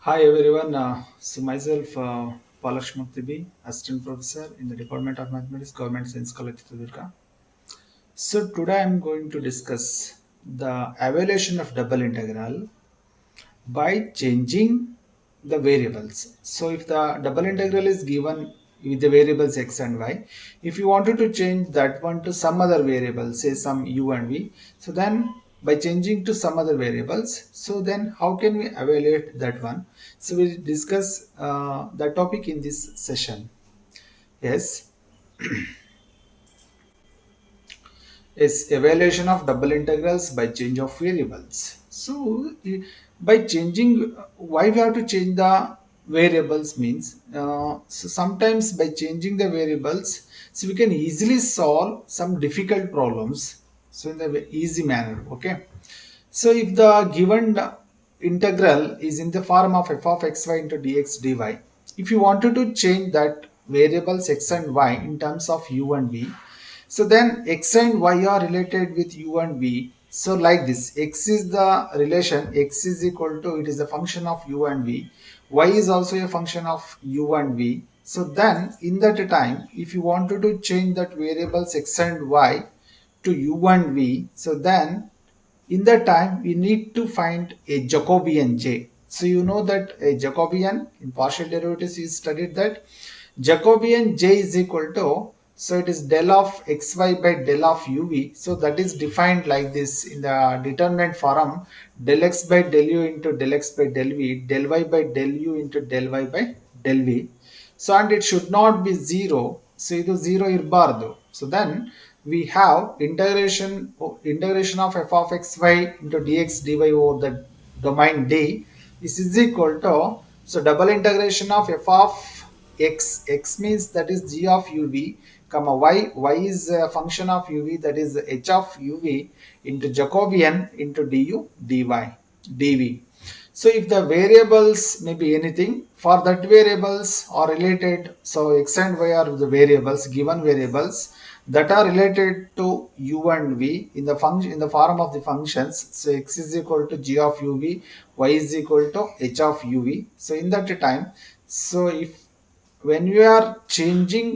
Hi everyone. Myself, Palakshmurthy B, Assistant Professor in the Department of Mathematics, Government Science College, Chitradurga. So today I'm going to discuss the evaluation of double integral by changing the variables. So if the double integral is given with the variables x and y, if you wanted to change that one to some other variable, say some u and v, so then by changing to some other variables, so then how can we evaluate that one? So we'll discuss that topic in this session. Yes, is evaluation of double integrals by change of variables. So by changing, why we have to change the variables means, so sometimes by changing the variables, so we can easily solve some difficult problems, so in the easy manner. Okay, so if the given integral is in the form of f of xy into dx dy, if you wanted to change that variables x and y in terms of u and v, so then x and y are related with u and v. So like this, x is the relation, x is equal to, it is a function of u and v. Y is also a function of u and v. So then in that time, if you wanted to change that variables x and y to u and v, so then in that time we need to find a Jacobian j. So you know that a Jacobian in partial derivatives you studied that Jacobian j is equal to, so it is del of xy by del of uv. So that is defined like this in the determinant form, del x by del u into del x by del v, del y by del u into del y by del v. So and it should not be 0. So ಇದು 0 ಇರಬಾರ್ದು. So then we have integration of f of xy into dx dy over the domain D. This is equal to, so double integration of f of x means that is g of uv, comma y is a function of uv, that is h of uv into Jacobian into du dy dv. So if the variables may be anything, for that variables are related, so x and y are the variables, given variables that are related to u and v in the function, in the form of the functions. So x is equal to g of uv, y is equal to h of uv. So in that time, so if when you are changing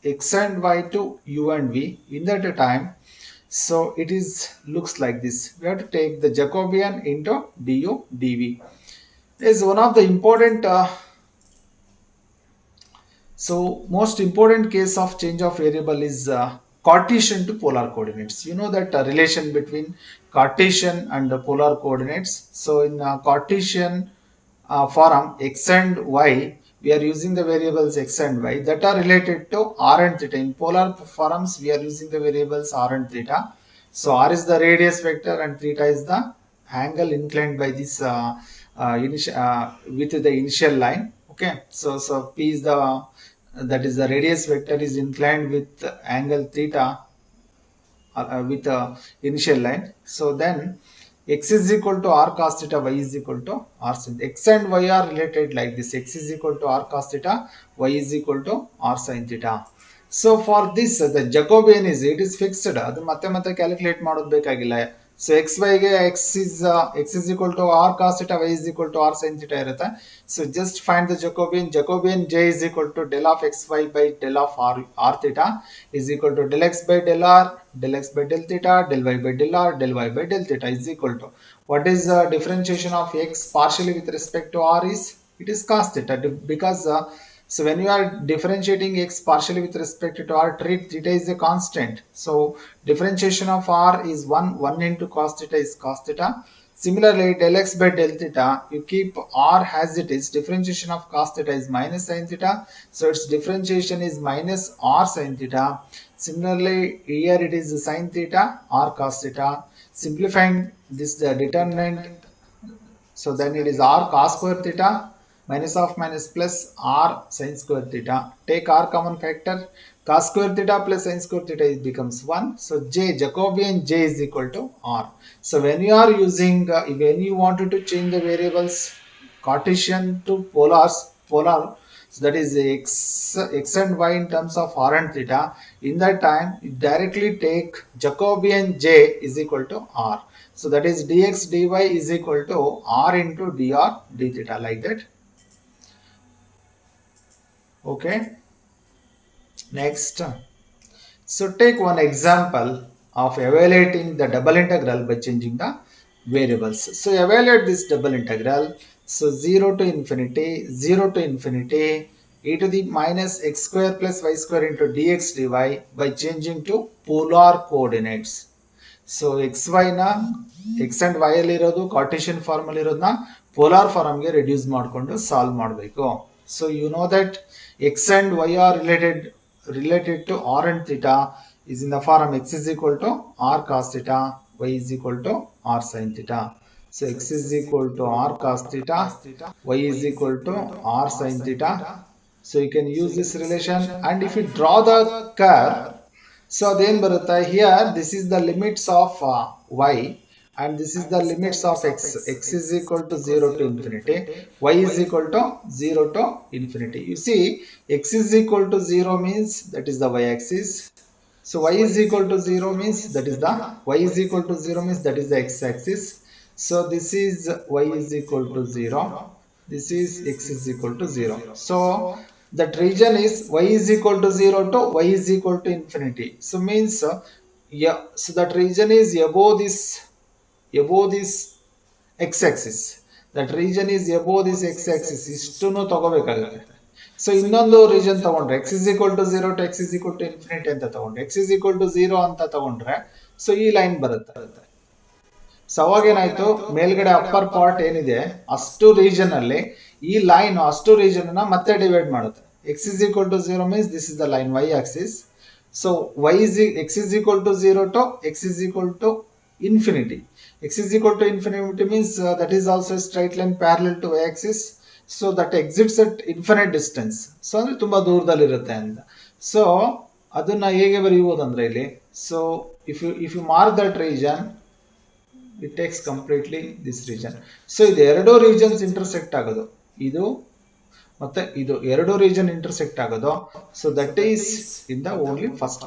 x and y to u and v in that time, so it is looks like this. We have to take the Jacobian into du dv. Is one of the important, so most important case of change of variable is Cartesian to polar coordinates. You know that relation between Cartesian and the polar coordinates. So in Cartesian form x and y, we are using the variables x and y that are related to r and theta. In polar forms, we are using the variables r and theta. So r is the radius vector and theta is the angle inclined by this with the initial line. Okay, so p is the, that is the radius vector is inclined with angle theta with initial line. So then x is equal to r cos theta, y is equal to r sin. X and y are related like this. X is equal to r cos theta, y is equal to r sin theta. So for this the Jacobian is, it is fixed. ಅದು ಮತ್ತೆ calculate ಮಾಡೋದು ಬೇಕಾಗಿಲ್ಲ. So xy ಗೆ x is equal to r cos theta, y is equal to r sin theta ಇರುತ್ತೆ. So just find the Jacobian. Jacobian j is equal to del of xy by del of r theta is equal to del x by del r, del x by del theta, del y by del r, del y by del theta is equal to, what is the differentiation of x partially with respect to r is, it is cos theta, because so when you are differentiating x partially with respect to r, treat theta is a constant. So differentiation of r is 1 into cos theta is cos theta. Similarly, del x by del theta, you keep r as it is. Differentiation of cos theta is minus sin theta. So its differentiation is minus r sin theta. Similarly, here it is sin theta, r cos theta. Simplifying this the determinant, so then it is r cos square theta minus of minus plus r sin square theta. Take r common factor. Cos square theta plus sin square theta becomes 1. So Jacobian j is equal to r. So when you are using, when you wanted to change the variables Cartesian to polar, so that is x and y in terms of r and theta, in that time you directly take Jacobian j is equal to r. So that is dx dy is equal to r into dr d theta, like that. Okay. Next, so take one example of evaluating the double integral by changing the variables. So evaluate this double integral. So 0 to infinity, 0 to infinity, e to the minus x square plus y square into dx dy by changing to polar coordinates. So X ವೈನ X and Y ಅಲ್ಲಿ ಇರೋದು Cartesian form ಅಲ್ಲಿ ಇರೋದನ್ನ polar ಫಾರ್ಮ್ಗೆ reduce ಮಾಡಿಕೊಂಡು solve ಮಾಡಬೇಕು. So you know that X and Y are related to R and theta is in the form x is equal to r cos theta, y is equal to r sin theta. So x is equal to r cos theta, y is equal to r sin theta. So you can use this relation, and if you draw the curve, so then Bharata, here this is the limits of y, and this is the limits of x. X is equal to 0 to infinity, y is equal to 0 to infinity. You see, x is equal to 0 means that is the y axis. So y is equal to 0 means that is the y is equal to 0 means that is the x axis. So this is y is equal to 0. This is x is equal to 0. So that region is y is equal to 0 to y is equal to infinity. So means yeah, so that region is above this x axis. That region is above this x axis. ಇಷ್ಟನ್ನು ತಗೋಬೇಕಾಗುತ್ತೆ. So ಇನ್ನೊಂದು region ತಗೊಂಡ್ರೆ x is equal to 0 to x is equal to infinity ಅಂತ ತಗೊಂಡ್ರೆ x is equal to 0 ಅಂತ ತಗೊಂಡ್ರೆ so ಈ line ಬರುತ್ತೆ. So ಅವಾಗ ಏನಾಯ್ತು, ಮೇಲ್ಗಡೆ ಅಪ್ಪರ್ ಪಾರ್ಟ್ ಏನಿದೆ ಅಷ್ಟು ರೀಜನ್ ಅಲ್ಲಿ ಈ ಲೈನ್ ಅಷ್ಟು ರೀಜನ್ ಅನ್ನ ಮತ್ತೆ ಡಿವೈಡ್ ಮಾಡುತ್ತೆ. x is equal to 0 means this is the line y axis. So x is equal to 0 to x is equal to infinity. X is equal to infinity means that is also a straight line parallel to y axis. So that exits at infinite distance. So ಅಂದ್ರೆ ತುಂಬಾ ದೂರದಲ್ಲಿ ಇರುತ್ತೆ ಅಂತ. So ಅದನ್ನ ಹೇಗೆ ಬರೆಯಬಹುದು ಅಂದ್ರೆ ಇಲ್ಲಿ, so if you mark that region, it takes completely this region. So ಇದು ಎರಡು ರೀಜನ್ಸ್ ಇಂಟರ್ಸೆಕ್ಟ್ ಆಗೋದು, ಇದು ಮತ್ತೆ ಇದು ಎರಡು ರೀಜನ್ ಇಂಟರ್ಸೆಕ್ಟ್ ಆಗೋದು. So that is in the only first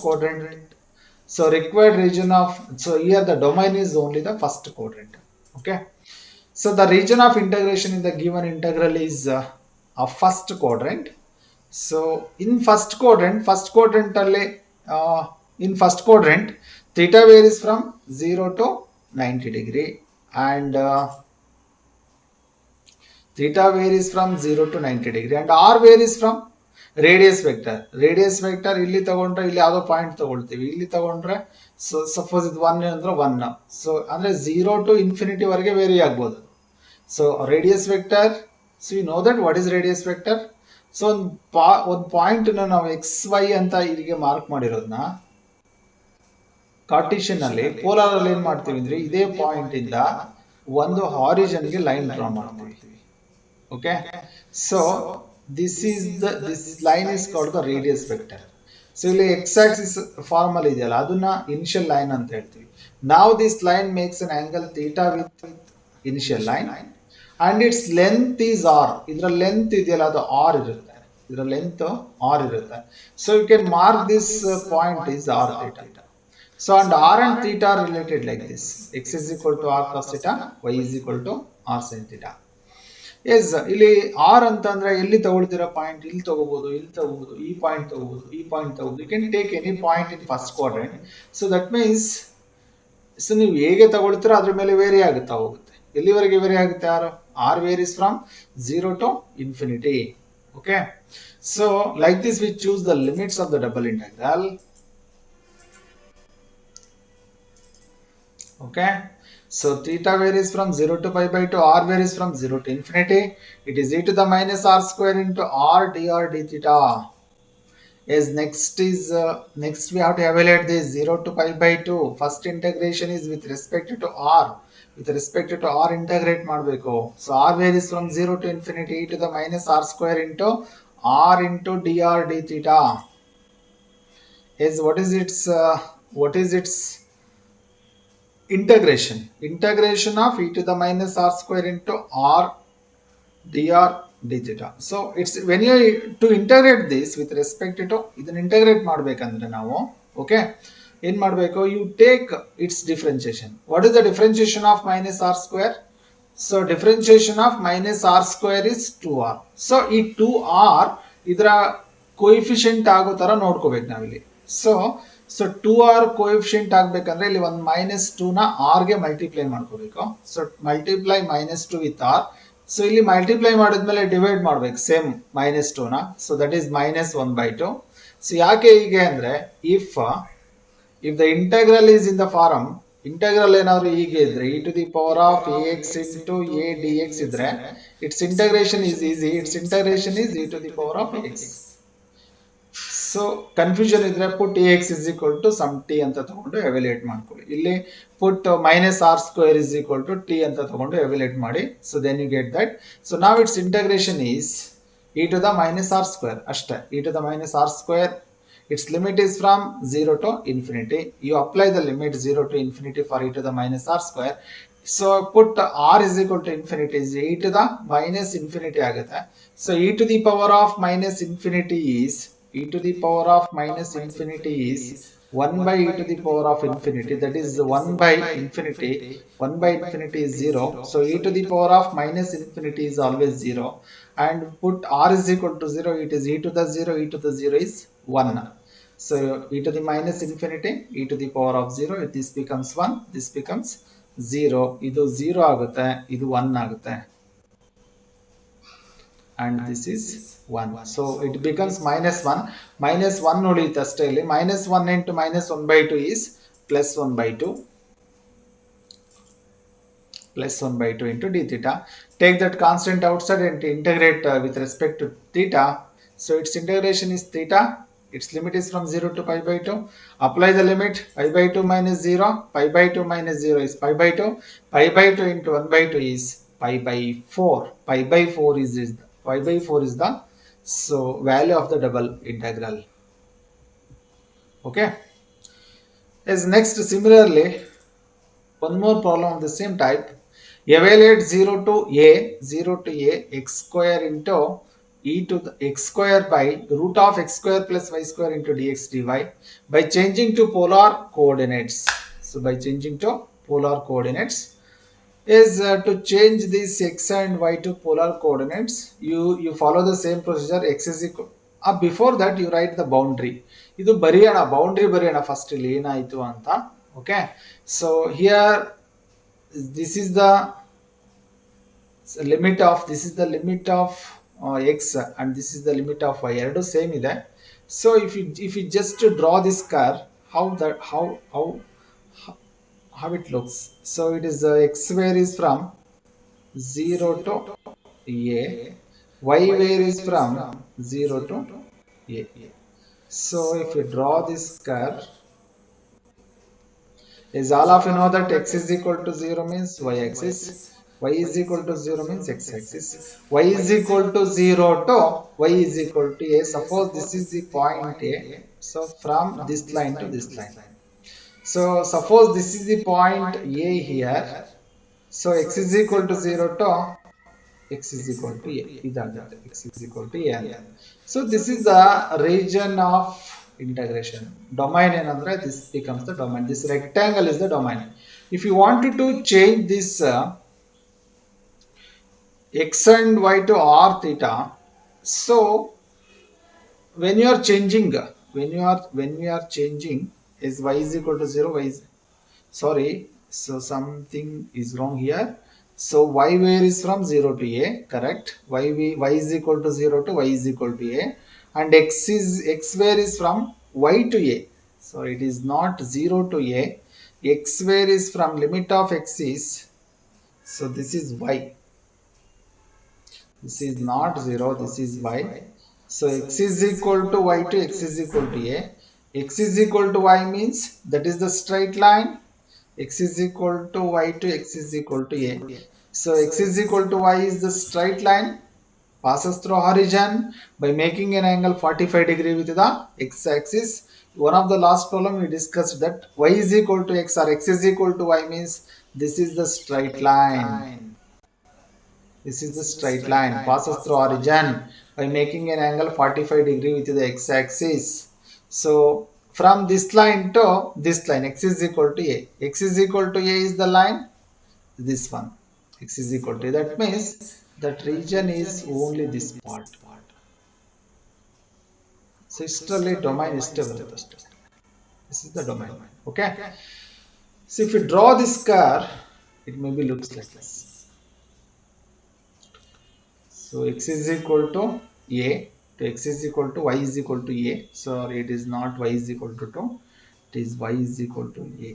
quadrant. So required region of, so here the domain is only the first quadrant. Okay. So the region of integration in the given integral is a first quadrant. So in first quadrant alle, in first quadrant theta varies from 0 to 90 degree, and theta varies from 0 to 90 degree, and r varies from radius vector ಇಲ್ಲಿ ತಗೊಂಡ್ರೆ ಇಲ್ಲಿ ಯಾವುದೋ point ತಗೊಳ್ತೀವಿ, ಇಲ್ಲಿ ತಗೊಂಡ್ರೆ so suppose ಇದು 1 ಅಂದ್ರೆ 1, so ಅಂದ್ರೆ 0 ಟು ಇನ್ಫಿನಿಟಿ ವರೆಗೆ ವೇರಿ ಆಗ್ಬೋದು. So radius vector, so you know that what is radius vector. So ಒಂದು ಪಾಯಿಂಟ್ ನಾವು ಎಕ್ಸ್ ವೈ ಅಂತ ಇಲ್ಲಿಗೆ ಮಾರ್ಕ್ ಮಾಡಿರೋದನ್ನ ಕಾರ್ಟಿಷಿಯನ್ ಅಲ್ಲಿ, ಪೋಲಾರ್ ಅಲ್ಲಿ ಏನ್ ಮಾಡ್ತೀವಿ ಅಂದ್ರೆ ಇದೇ ಪಾಯಿಂಟ್ ಇಂದ ಒಂದು ಹಾರಿಜನ್ಗೆ ಲೈನ್ ಡ್ರಾ ಮಾಡ್ತೀವಿ. Okay. So this line is called the radius vector. So ಇಲ್ಲಿ x axis ಫಾರ್ಮ್ ಅಲ್ಲಿ ಇದೆಯಲ್ಲ ಅದನ್ನ ಇನಿಷಿಯಲ್ ಲೈನ್ ಅಂತ ಹೇಳ್ತೀವಿ. Now this line makes an angle theta with initial line, and its length is r. ಇದರ length ಇದೆಯಲ್ಲ ಅದು r ಇರುತ್ತೆ, ಇದರ ಲೆಂತ್ r ಇರುತ್ತೆ. So you can mark this point is r theta. So and r and theta are related like this. X is equal to r cos theta, y is equal to r sin theta. Yes, ಇಲ್ಲಿ R ಅಂತ ಅಂದ್ರೆ ಎಲ್ಲಿ ತಗೊಳ್ತಿರೋ point, ಇಲ್ಲಿ ತಗೋಬಹುದು, ಇಲ್ಲಿ ತಗೋಬಹುದು, ಈ point ತಗೋಬಹುದು, ಈ ಪಾಯಿಂಟ್ ತಗೋಬಹುದು. You can take any point in first quadrant. So that means, so ನೀವು ಹೇಗೆ ತಗೊಳ್ತೀರೋ ಅದ್ರ ಮೇಲೆ ವೇರಿ ಆಗುತ್ತಾ ಹೋಗುತ್ತೆ. ಎಲ್ಲಿವರೆಗೆ ವೇರಿ ಆಗುತ್ತೆ? R varies from 0 to infinity. Okay. So like this we choose the limits of the double integral. Okay. So theta varies from 0 to pi by 2, r varies from 0 to infinity. It is e to the minus r square into r dr d theta. Yes, next we have to evaluate this 0 to pi by 2. First integration is with respect to r. With respect to r integrate ಮಾಡಬೇಕು. So r varies from 0 to infinity, e to the minus r square into r into dr d theta. Yes, what is its integration of e to the minus r square into r dr d theta. So it's when you to integrate this with respect to ಇದನ್ನ integrate ಮಾಡಬೇಕಂದ್ರೆ ನಾವು, okay, ಏನು ಮಾಡಬೇಕು, you take its differentiation. What is the differentiation of minus R square? So differentiation of minus R square is 2r. So ಈ 2r ಇದರ coefficient ಆಗೋ ತರ ನೋಡ್ಕೋಬೇಕು ನಾವಿಲ್ಲಿ. ಸೊ ಸೊ 2r ಕೋಯಿಫಿಷಿಯಂಟ್ ಆಗ್ಬೇಕಂದ್ರೆ ಇಲ್ಲಿ ಒಂದು -2 ನ r ಗೆ ಮಲ್ಟಿಪ್ಲೈ ಮಾಡ್ಕೋಬೇಕು. So multiply -2 with r. So ಇಲ್ಲಿ ಮಲ್ಟಿಪ್ಲೈ ಮಾಡಿದ್ಮೇಲೆ ಡಿವೈಡ್ ಮಾಡ್ಬೇಕು ಸೇಮ್ -2 ನ. So that is -1/2. ಸೊ ಯಾಕೆ ಹೀಗೆ ಅಂದ್ರೆ, if the integral is in the form, integral ಏನಾದ್ರು ಹೀಗೆ ಇದ್ರೆ e to the power of ax into a dx ಇದ್ರೆ its integration is easy. Its integration is e to the power of x. So confusion ಇದ್ರೆ ಪುಟ್ ax is equal to some t ಅಂತ ತಗೊಂಡು evaluate ಮಾಡ್ಕೊಳ್ಳಿ. ಇಲ್ಲಿ ಪುಟ್ -r square is equal to t ಅಂತ ತಗೊಂಡು evaluate ಮಾಡಿ. So then you get that. So ನಾವ್ it's integration is e to the -r square ಅಷ್ಟೇ. e to the -r square, its limit is from 0 to infinity. You apply the limit 0 to infinity for e to the -r square. So put r is equal to infinity is e to the minus infinity ಆಗುತ್ತೆ. So e to the power of minus infinity is e to the power of minus infinity is 1 by e to the power of infinity. That is 1 by infinity. 1 by infinity is 0. So e to the power of minus infinity is always 0. And put r is equal to 0. It is e to the 0. E to the 0 is 1. So e to the minus infinity, e to the power of 0, this becomes 1, this becomes 0. Idu 0 ಆಗುತ್ತೆ, ಇದು 1 ಆಗುತ್ತೆ. And this is 1. So it becomes -1. -1 ಉಳಿಯುತ್ತೆ ಅಷ್ಟೇ ಇಲ್ಲಿ. -1 into -1/2 is +1/2. +1/2 into d theta. Take that constant outside and integrate with respect to theta. So its integration is theta. Its limit is from 0 to pi/2. Apply the limit. Pi/2 minus 0. Pi/2 minus 0 is pi/2. Pi/2 into 1/2 is pi/4. Pi/4 is the so value of the double integral. Okay. As next, similarly, one more problem of the same type. Evaluate 0 to a x square into e to the x square by root of x square plus y square into dx dy by changing to polar coordinates. So by changing to polar coordinates is to change this x and y to polar coordinates. You follow the same procedure. X is equal. Before that you write the boundary. Idu bariyana boundary bariyana first ಇಲ್ಲಿ ಏನಾಯಿತು ಅಂತ. Okay. So here this is the limit of x and this is the limit of y. Eradu same ಇದೆ. So if you just draw this curve, how it looks. So it is x where is from 0 to a, y where is from 0 to a. So if you draw this curve, is all of you know that x is equal to 0 means y axis, y is equal to 0 means x axis, y is equal to 0 to y is equal to a. Suppose this is the point a. So from this line to this line. So suppose this is the point a here. So x is equal to 0 to x is equal to a. X is equal to a. So this is the region of integration. Domain enandre this becomes the domain. This rectangle is the domain. If you wanted to change this x and y to r theta, so when you are changing is y is equal to 0, y is sorry, so something is wrong here. So y where is from 0 to a, correct. Y is equal to 0 to y is equal to a, and x where is from y to a. So it is not 0 to a. X where is from limit of x is, so this is y. This is not 0, this is y. So x is equal to y to x is equal to a. X is equal to y means that is the straight line. X is equal to y to x is equal to a. So x is equal to y is the straight line, passes through horizon by making an angle 45 degree with the x axis. One of the last problem we discussed that y is equal to x or x is equal to y means this is the straight line. This is the straight line, passes through origin by making an angle 45 degree with the x axis. So from this line to this line, x is equal to a. X is equal to a is the line, this one. X is equal to a. That means that region is only this part. So iಷ್ಟರಲ್ಲಿ domain ಇಷ್ಟೇ ಬರುತ್ತೆ ಅಷ್ಟೇ. This is the domain. Okay. So if you draw this curve, it maybe looks like this. So x is equal to a, to x is equal to y is equal to a. Sorry, it is not y is equal to 2. It is y is equal to a.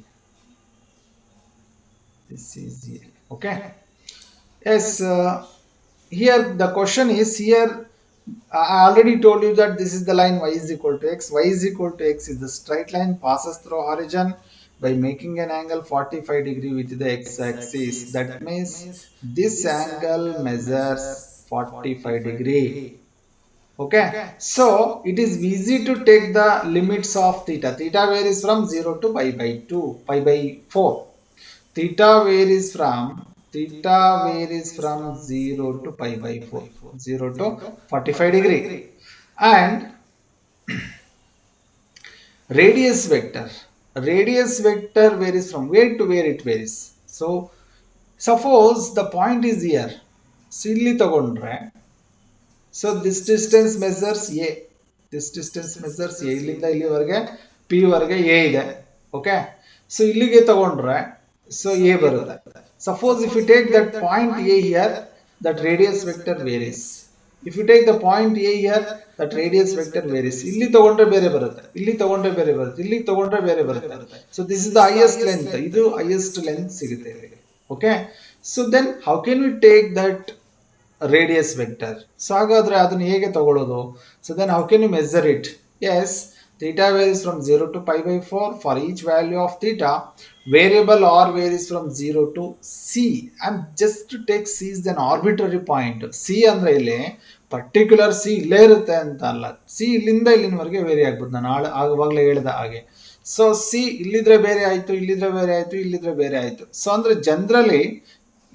This is a. Okay. Yes. Here the question is here. I already told you that this is the line y is equal to x. Y is equal to x is the straight line passes through origin by making an angle 45 degree with the x-axis. That means this angle measures 45 degree. Okay. So it is easy to take the limits of theta. Theta varies from 0 to pi by 2, pi by 4. Theta varies from 0 to pi by 4, 0 to 45 degree. And radius vector varies from where to where it varies. So suppose the point is here, so ಇಲ್ಲಿ ತಗೊಂಡ್ರೆ, so this distance measures a, ಇಲ್ಲಿಂದ ಇಲ್ಲಿವರೆಗೆ p ವರೆಗೆ a ಇದೆ. Okay. So ಇಲ್ಲಿಗೆ ತಗೊಂಡ್ರೆ, so a ಬರುತ್ತೆ. Suppose if you take that point a here, that radius vector varies. If you take the point a here, that radius vector varies. ಇಲ್ಲಿ ತಗೊಂಡ್ರೆ ಬೇರೆ ಬರುತ್ತೆ, ಇಲ್ಲಿ ತಗೊಂಡ್ರೆ ಬೇರೆ ಬರುತ್ತೆ, ಇಲ್ಲಿ ತಗೊಂಡ್ರೆ ಬೇರೆ ಬರುತ್ತೆ. So this is the highest length. ಇದು highest length ಸಿಗುತ್ತೆ. Okay. So then how can we take that radius vector? So ಹಾಗಾದ್ರೆ ಅದನ್ನ ಹೇಗೆ ತಗೊಳ್ಳೋದು? So then how can you measure it? Yes, theta varies from 0 to pi by 4. For each value of theta, variable r varies from 0 to c. And just to take c is an arbitrary point. c ಅಂದ್ರೆ ಇಲ್ಲಿ particular c ಇಲ್ಲೇ ಇರುತ್ತೆ ಅಂತ ಅಲ್ಲ. c ಇಲ್ಲಿಂದ ಇಲ್ಲಿನವರೆಗೆ very ಆಗ್ಬೋದು. ನಾನು ಆವಾಗಲೇ ಹೇಳಿದ ಹಾಗೆ. ಸೊ c ಇಲ್ಲಿದ್ರೆ ಬೇರೆ ಆಯ್ತು, ಇಲ್ಲಿದ್ರೆ ಬೇರೆ ಆಯ್ತು, ಇಲ್ಲಿದ್ರೆ ಬೇರೆ ಆಯ್ತು. ಸೊ ಅಂದ್ರೆ ಜನರಲಿ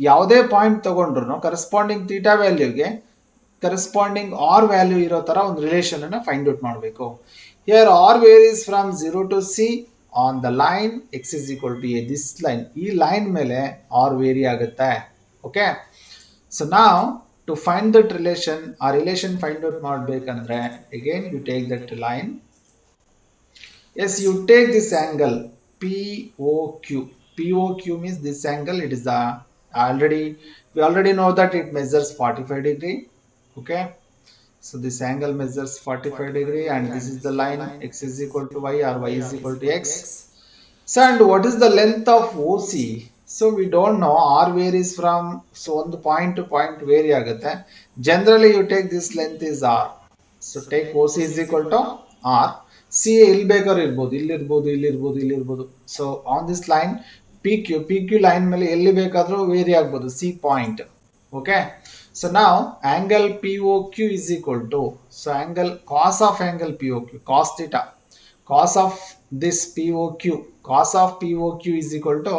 ಯಾವುದೇ ಪಾಯಿಂಟ್ ತಗೊಂಡ್ರು ಕರೆಸ್ಪಾಂಡಿಂಗ್ ಥೀಟಾ ವ್ಯಾಲ್ಯೂಗೆ ಕರೆಸ್ಪಾಂಡಿಂಗ್ ಆರ್ ವ್ಯಾಲ್ಯೂ ಇರೋ ತರ ಒಂದು ರಿಲೇಷನ್ ಅನ್ನ ಫೈಂಡ್ ಔಟ್ ಮಾಡಬೇಕು. Here r varies from 0 to c on the line x is equal to a. This line, ಈ ಲೈನ್ ಮೇಲೆ r ವೇರಿ ಆಗುತ್ತೆ. Okay. So now to find that relation, ಆ relation find out ಮಾಡಬೇಕಂದ್ರೆ again you take that line. Yes, you take this angle POQ. POQ means this angle. It is we already know that it measures 45 degree. Okay. So this angle measures 45 degree and this is the line x is equal to y or y is equal to x. So and what is the length of OC? So we don't know. R varies from, so on the point to point vary ಆಗುತ್ತೆ. Generally you take this length is R. So take OC is equal to R. C ಇಲ್ಲಿ ಬೇಕಾದ್ರೂ ಇರ್ಬೋದು, ಇಲ್ಲಿರ್ಬೋದು, ಇಲ್ಲಿರ್ಬೋದು, ಇಲ್ಲಿರ್ಬೋದು. So on this line PQ line ಮೇಲೆ ಎಲ್ಲಿ ಬೇಕಾದ್ರೂ very ಆಗ್ಬೋದು, C point. Okay. So now angle POQ is equal to, so angle cos of angle POQ, cos theta, cos of this POQ, cos of POQ is equal to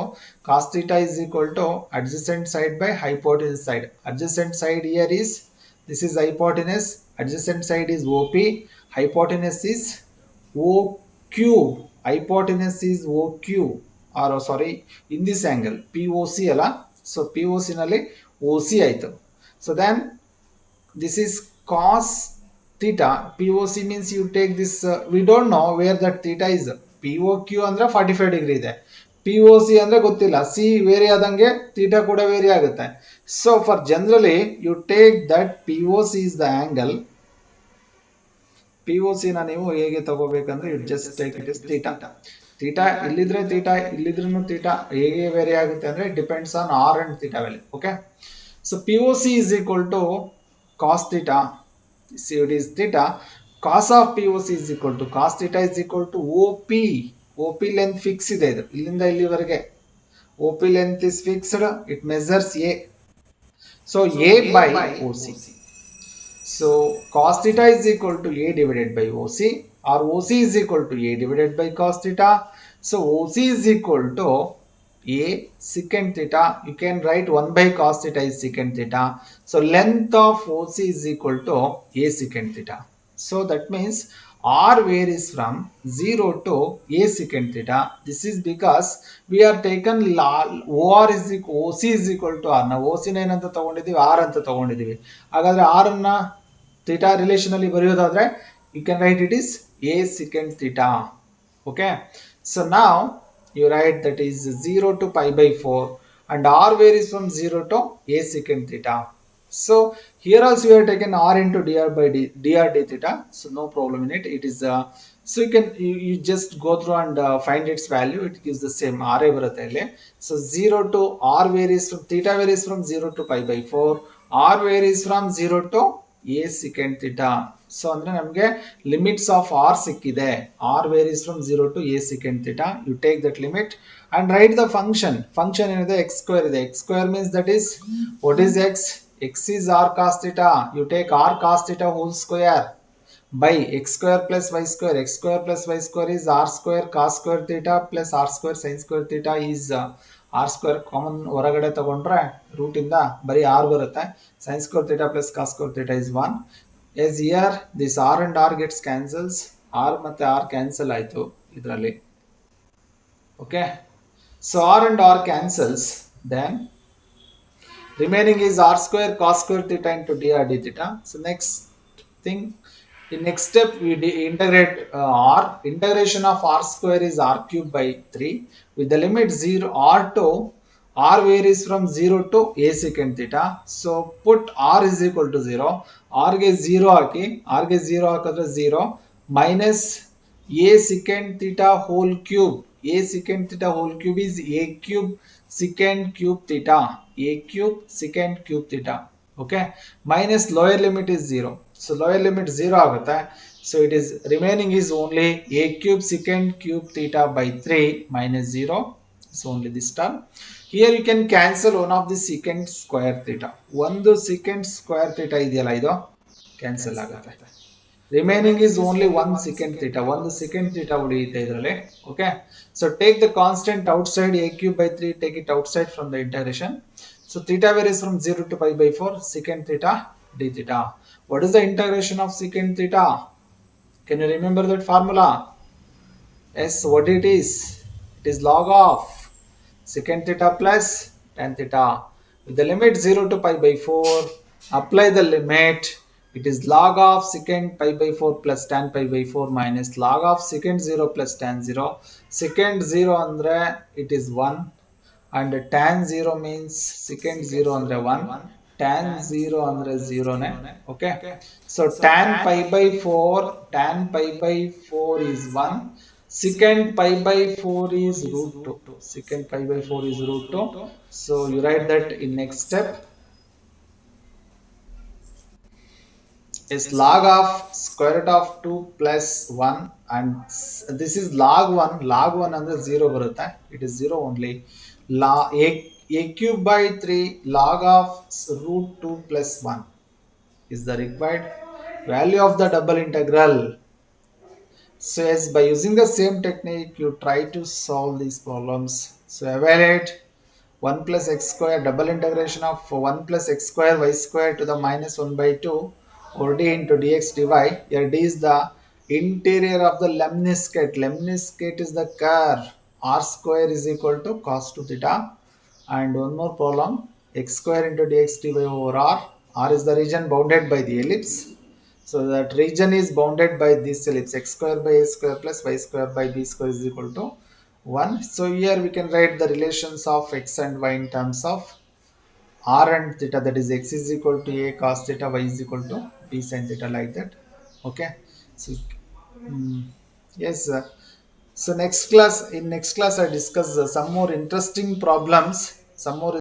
cos theta is equal to adjacent side by hypotenuse side. Adjacent side here is, this is hypotenuse, adjacent side is OP, hypotenuse is OQ, hypotenuse is OQ, or sorry, in this angle POC ಅಲ್ಲ. So POC ನಲ್ಲಿ OC ಆಯ್ತು. So then this is cos theta. POC means you take this, we don't know where that theta is. POQ ಅಂದ್ರೆ 45 degree ಇದೆ, POC ಅಂದ್ರೆ ಗೊತ್ತಿಲ್ಲ. C very ಆದಂಗೆ theta ಕೂಡ very ಆಗುತ್ತೆ. So for generally you take that POC is the angle. POC ನ ನೀವು ಹೇಗೆ ತಗೋಬೇಕಂದ್ರೆ you just take it as theta. theta ಇಲ್ಲಿದ್ರೆ theta, ಇಲ್ಲಿದ್ರೂ theta ಹೇಗೆ ವೇರಿ ಆಗುತ್ತೆ ಅಂದ್ರೆ depends on r and theta value. Okay. So POC is equal to cos theta. See, it is theta. Cos of POC is equal to cos theta is equal to OP. OP length fixed ಇದೆ ಇದು ಇಲ್ಲಿಂದ ಇಲ್ಲಿವರೆಗೆ. OP length is fixed. It measures A. So A by OC. So cos theta is equal to A divided by OC, or OC is equal to A divided by cos theta. So OC is equal to A secant theta. You can write 1 by cos theta is secant theta. So length of OC is equal to A secant theta. So that means r varies from 0 to a secant theta. This is because we are taken OR is OC is equal to r. ನಾವು OC ನ ಏನಂತ ತಗೊಂಡಿದ್ದೀವಿ r ಅಂತ ತಗೊಂಡಿದ್ದೀವಿ. ಹಾಗಾದ್ರೆ r ಅನ್ನ theta relation ಅಲ್ಲಿ ಬರೆಯೋದಾದ್ರೆ you can write it is a secant theta. Okay, so now you write that is 0 to pi by 4 and r varies from 0 to a secant theta. So here also we have taken r into dr by dr d theta, so no problem in it. It is so you just go through and find its value. It gives the same r ಬರುತ್ತೆ ಇಲ್ಲಿ. So 0 to r varies from theta varies from 0 to pi by 4, r varies from 0 to a secant theta. So ಅಂದ್ರೆ ನಮಗೆ limits of r ಸಿಕ್ಕಿದೆ. r varies from 0 to a secant theta. You take that limit and write the function. Function ಏನಿದೆ x square ಇದೆ. X square means that is what is x? X is r cos theta. You take r cos theta whole square by x square plus y square. X square plus y square is r square cos square theta plus r square sin square theta is r square common ಹೊರಗಡೆ ತಗೊಂಡ್ರೆ root ಇಂದ ಬರೀ r ಬರುತ್ತೆ. sin square theta plus cos square theta is 1. As here this r and r gets cancels. r ಮತ್ತೆ r cancel ಆಯ್ತು ಇದರಲ್ಲಿ. Okay, so r and r cancels, then remaining is r square cos square theta into dr d theta. So next thing, in next step we integrate r. Integration of r square is r cube by 3 with the limit 0 r to r varies from 0 to a secant theta. So put r is equal to 0. r ಗೆ 0 ಹಾಕಿ, r ಗೆ 0 ಹಾಕಿದ್ರೆ 0 minus a secant theta whole cube. A secant theta whole cube is a cube secant cube theta. A cube secant cube theta. Okay, minus lower limit is 0. So lower limit 0 ಆಗುತ್ತೆ. So it is remaining is only a cube secant cube theta by 3 minus 0. So only this term. Here you can cancel one of the secant square theta. ಒಂದು secant square theta ಇದೆಯಲ್ಲ ಇದು cancel ಆಗುತ್ತೆ. Remaining is only 1 secant theta. 1 secant theta ಉಳಿಯುತ್ತೆ ಇದರಲ್ಲಿ. Okay, so take the constant outside a cube by 3, take it outside from the integration. So theta varies from 0 to pi by 4 secant theta d theta. What is the integration of secant theta? Can you remember that formula? Yes, what it is? It is log of secant theta plus tan theta. With the limit 0 to pi by 4, apply the limit. It is log of secant pi by 4 plus tan pi by 4 minus log of secant 0 plus tan 0. Secant 0 andre it is 1 and tan 0 means secant 0 andre 1. Tan 0 andre 0 ne. Okay, so tan pi by 4 is 1. Secant pi by 4 is root 2. Secant pi by 4 is root 2. So you write that in next step is log of square root of 2 plus 1 and this is log 1. Log 1 ಅಂದ್ರೆ 0 ಬರುತ್ತೆ. It is 0 only. A cube by 3 log of root 2 plus 1 is the required value of the double integral. So as by using the same technique you try to solve these problems. So evaluate 1 plus x square, double integration of 1 plus x square y square to the minus 1 by 2 or d into dx dy. Here d is the interior of the lemniscate. Lemniscate is the curve. R square is equal to cos 2 theta. And one more problem, x square into dx dy over r. R is the region bounded by the ellipse. So that region is bounded by this ellipse. X square by a square plus y square by b square is equal to 1. So here we can write the relations of x and y in terms of r and theta, that is x is equal to a cos theta, y is equal to b sin theta, like that. Okay, so yes, so in next class I discuss some more interesting problems, some more